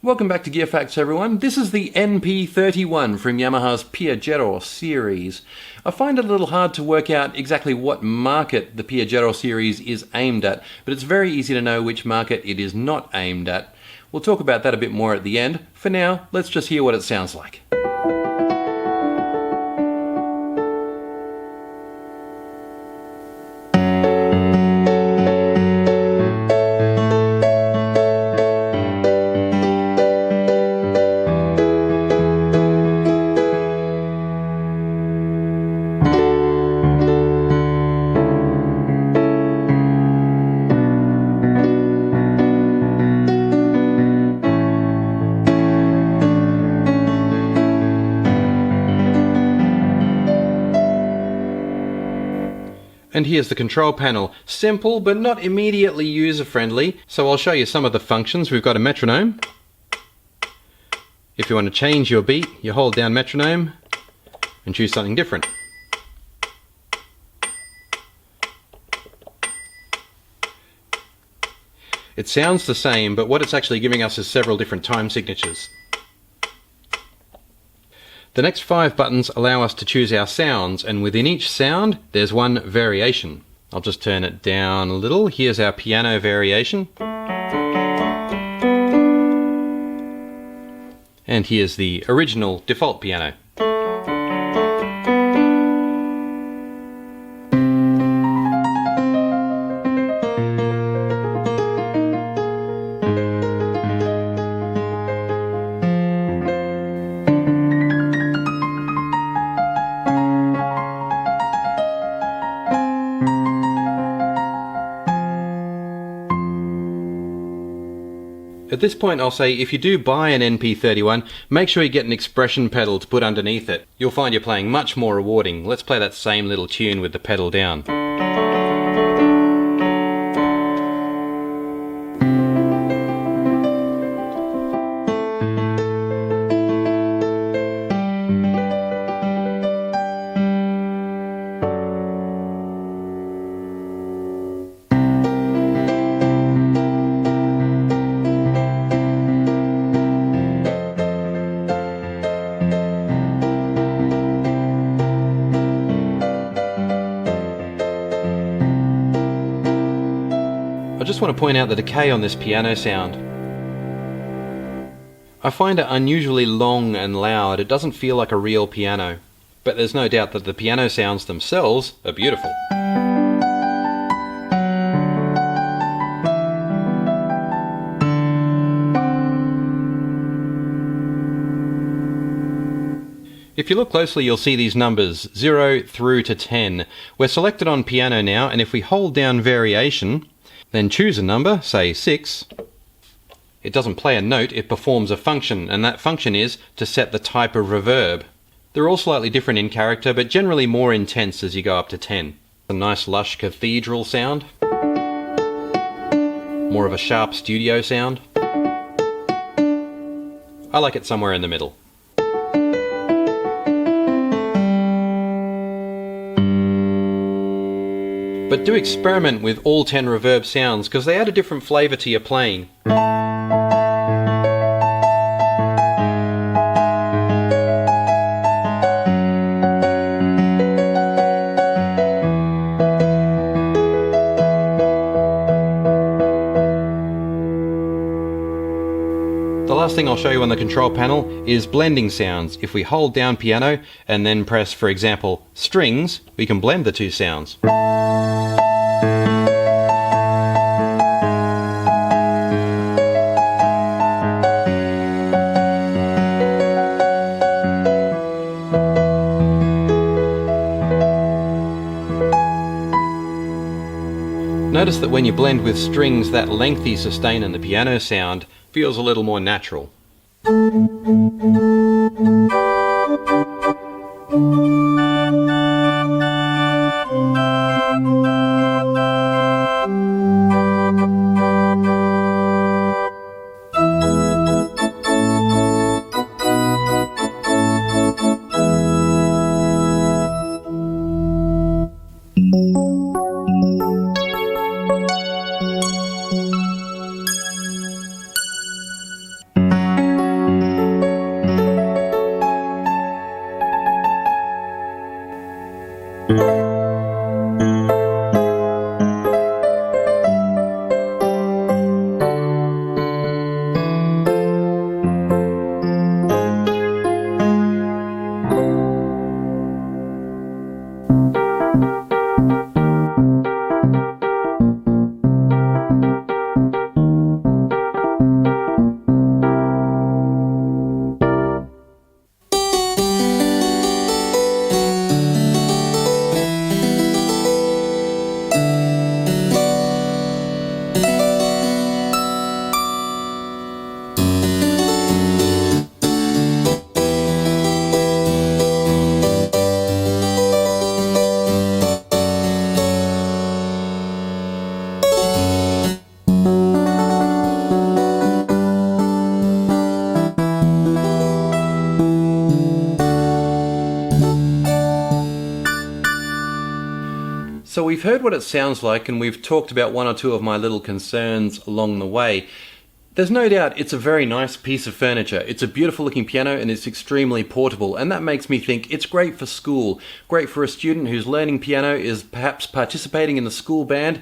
Welcome back to Gear Facts, everyone. This is the NP-31 from Yamaha's Piaggio series. I find it a little hard to work out exactly what market the Piaggio series is aimed at, but it's very easy to know which market it is not aimed at. We'll talk about that a bit more at the end. For now, let's just hear what it sounds like. And here's the control panel. Simple, but not immediately user-friendly. So I'll show you some of the functions. We've got a metronome. If you want to change your beat, you hold down metronome and choose something different. It sounds the same, but what it's actually giving us is several different time signatures. The next 5 buttons allow us to choose our sounds, and within each sound there's one variation. I'll just turn it down a little. Here's our piano variation. And here's the original default piano. At this point I'll say if you do buy an NP-31, make sure you get an expression pedal to put underneath it. You'll find you're playing much more rewarding. Let's play that same little tune with the pedal down. I just want to point out the decay on this piano sound. I find it unusually long and loud. It doesn't feel like a real piano, but there's no doubt that the piano sounds themselves are beautiful. If you look closely, you'll see these numbers 0 through to 10. We're selected on piano now, and if we hold down variation, then choose a number, say 6, it doesn't play a note, it performs a function, and that function is to set the type of reverb. They're all slightly different in character, but generally more intense as you go up to 10. A nice lush cathedral sound. More of a sharp studio sound. I like it somewhere in the middle. But do experiment with all 10 reverb sounds, because they add a different flavour to your playing. The last thing I'll show you on the control panel is blending sounds. If we hold down piano and then press, for example, strings, we can blend the two sounds. Notice that when you blend with strings, that lengthy sustain in the piano sound feels a little more natural. you've heard what it sounds like, and we've talked about one or two of my little concerns along the way. There's no doubt it's a very nice piece of furniture. It's a beautiful looking piano and it's extremely portable, and that makes me think it's great for school, great for a student who's learning piano, is perhaps participating in the school band.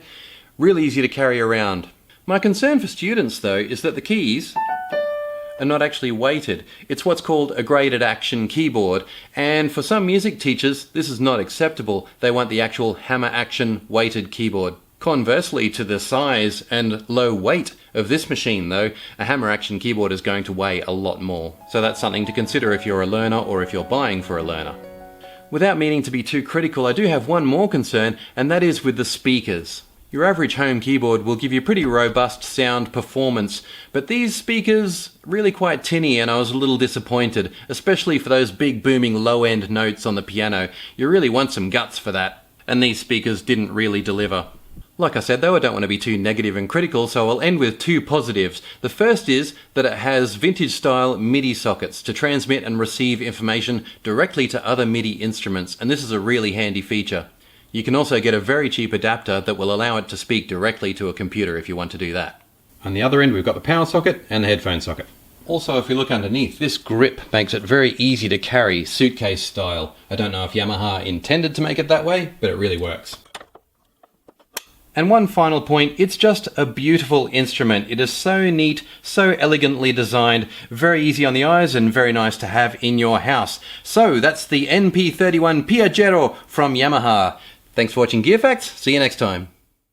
Really easy to carry around. My concern for students though is that the keys are not actually weighted. It's what's called a graded action keyboard, and for some music teachers this is not acceptable. They want the actual hammer action weighted keyboard. Conversely to the size and low weight of this machine though, a hammer action keyboard is going to weigh a lot more. So that's something to consider if you're a learner or if you're buying for a learner. Without meaning to be too critical, I do have one more concern, and that is with the speakers. Your average home keyboard will give you pretty robust sound performance, but these speakers really quite tinny, and I was a little disappointed, especially for those big booming low-end notes on the piano. You really want some guts for that, and these speakers didn't really deliver. Like I said though, I don't want to be too negative and critical, so I'll end with two positives. The first is that it has vintage style MIDI sockets to transmit and receive information directly to other MIDI instruments, and this is a really handy feature. You can also get a very cheap adapter that will allow it to speak directly to a computer if you want to do that. On the other end we've got the power socket and the headphone socket. Also, if you look underneath, this grip makes it very easy to carry, suitcase style. I don't know if Yamaha intended to make it that way, but it really works. And one final point, it's just a beautiful instrument. It is so neat, so elegantly designed, very easy on the eyes and very nice to have in your house. So that's the NP-31 Piaggero from Yamaha. Thanks for watching Gear Facts. See you next time.